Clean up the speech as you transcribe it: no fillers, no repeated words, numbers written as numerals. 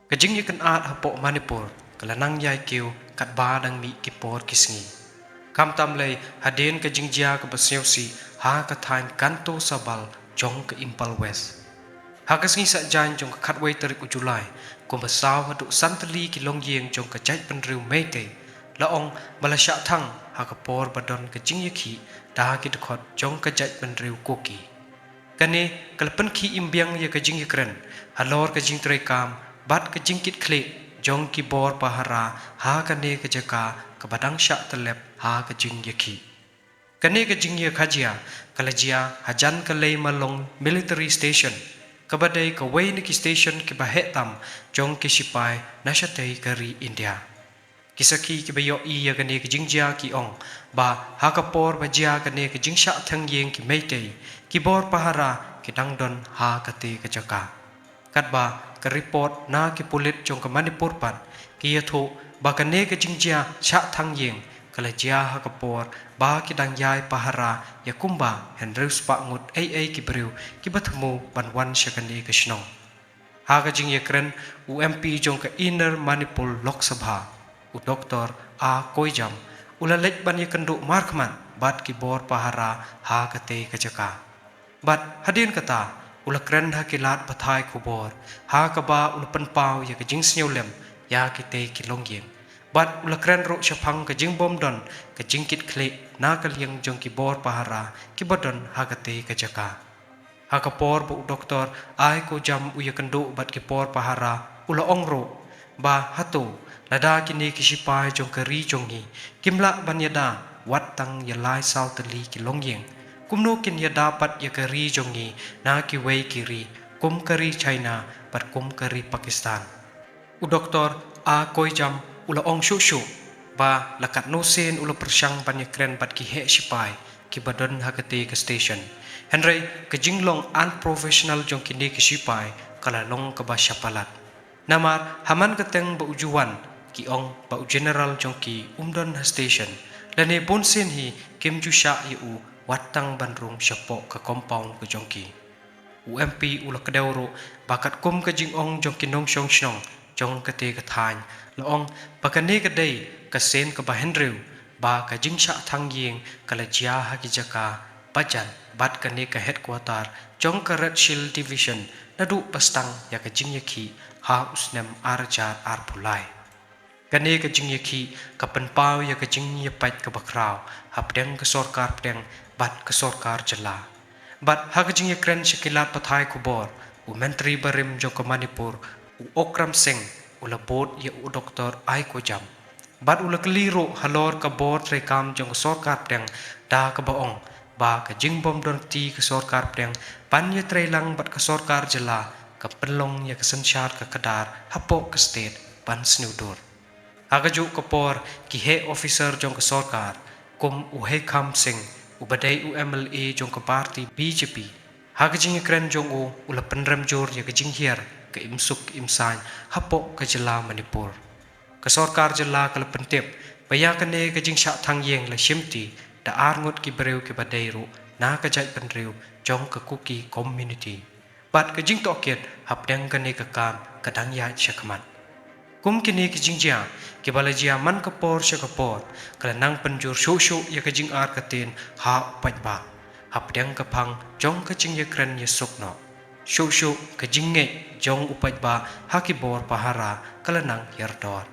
Kajing yakan at hapok Manipur kalanang yai kiu kat ba dang mi kipor kisngi. Kam tam lay haden kajing jia ka basyaw si ha ka time kanto sabal jong ka Impal West. Ha kasngi sa jan jong ka katway tarik u Julai kung basaw hadu santali ki long yeng jong ka jay penriw mayte laong malasya thang ha ka por badon kajing yaki da ki dukot jong ka jay penriw koki. Kani kalpan ki imbiang ya kajing yakren halor kajing tray kam bat kajing kit klik jong ki bor pahara ha kane kajaka kabadang sya telep ha kajing yaki. Kani kajing ya kajia kalajia hajan kalay malong military station kabadai kaway niki station ki bahetam jong ki sipay nasyatay kari India. Kisaki ki bayo iya kani kajing jia ki ong ba ha kapor ba jia kani kajing sya thang yeng ki maytay ki bor pahara ki dangdon ha kati kajaka. Katba ka report na ki pulit jong ka Manipur pan ki yatho ba kane ka jingjia sha thang yeng kala jia ha kapor ba ki dang yai pahara ya kumba hen reus pa ngut ai ki briu ki bathamu banwan shakani ka shnong ha ka jing yakren UMP jong ka Inner Manipur Lok Sabha u Dr. A Koijam ulalek ban yakandu markman bat ki bor pahara ha kate ka jaka bat hadin kata ulakren ha kilat pathai kubor ha kaba ulpan pau ya kajing snyolem ya kite kilongyeng bat ulakren ro shapang kajing bomdon kajing kit kle na kalyang jong ki bor pahara ki bodon ha kate kajaka ha kapor bu doktor ai ko jam uyakandu bat ki por pahara ula ongro ba hatu lada kini kisipai jong kari jongi kimla banyada wat tang yalai sautali kilongyeng kumno kin ya dapat ya kari jongi na ki wei kiri kum kari China pat kum kari Pakistan u doktor a Koijam ula ong shu ba lakat no sen ula persyang banyakren pat ki he sipai ki badon hakati ke station henry ke jinglong unprofessional jong kini ki sipai kala long ka ba syapalat namar haman keteng ba ujuan ki ong ba general jong ki umdon station lane bonsen hi kim ju sha yu watang bandrung syapok ke compound ke jongki UMP ula kedauro bakat kum ke jingong jongki nong syong syong jong kate ke thany laong bakane ke dei ke sen ke bahendriu ba ka jingsha thang yeng kala jia ha ki jaka bajan bat kane ke headquarter jong ke red shield division nadu pastang ya ke jingyaki ha usnem arjar arpulai kane ke jingyaki ka penpau ya ke jingye pat ke bakrau hapdeng ke sorkar pdeng bat ke sorkar jela bat hagajing yakren shakilat pathai kubor u menteri barim jong ke Manipur u Okram Singh ula bot ya u doktor ai ko jam bat ula keliro halor ka bor rekam jong ke sorkar pdeng da ke baong ba ke jingbom don ti ke sorkar pdeng pan ya trelang bat ke sorkar jela ke pelong ya ke sensyar ke kedar hapok ke state pan snudur hagaju ke por ki he officer jong ke sorkar kum u he kam Singh ubadai UMLA jong ke parti BJP hagajing kren jong u ula penrem jor ya kajing hiar ke imsuk imsan hapok ke jela Manipur ke sorkar jela ke pentip bayakane kajing syak thang yeng la shimti da arngut ki breu ke badai ru na ka jai penriu jong ke kuki community bat kajing toket hapdeng kane ke kam kadang ya syakmat kum kini kajing jia ki balajia man kapor syakapor kala nang penjur shu ya kajing ar katin ha pajba hapdeng kapang jong kajing ya kren ya sukno shu kajing nge jong upajba hakibor pahara kala nang yardor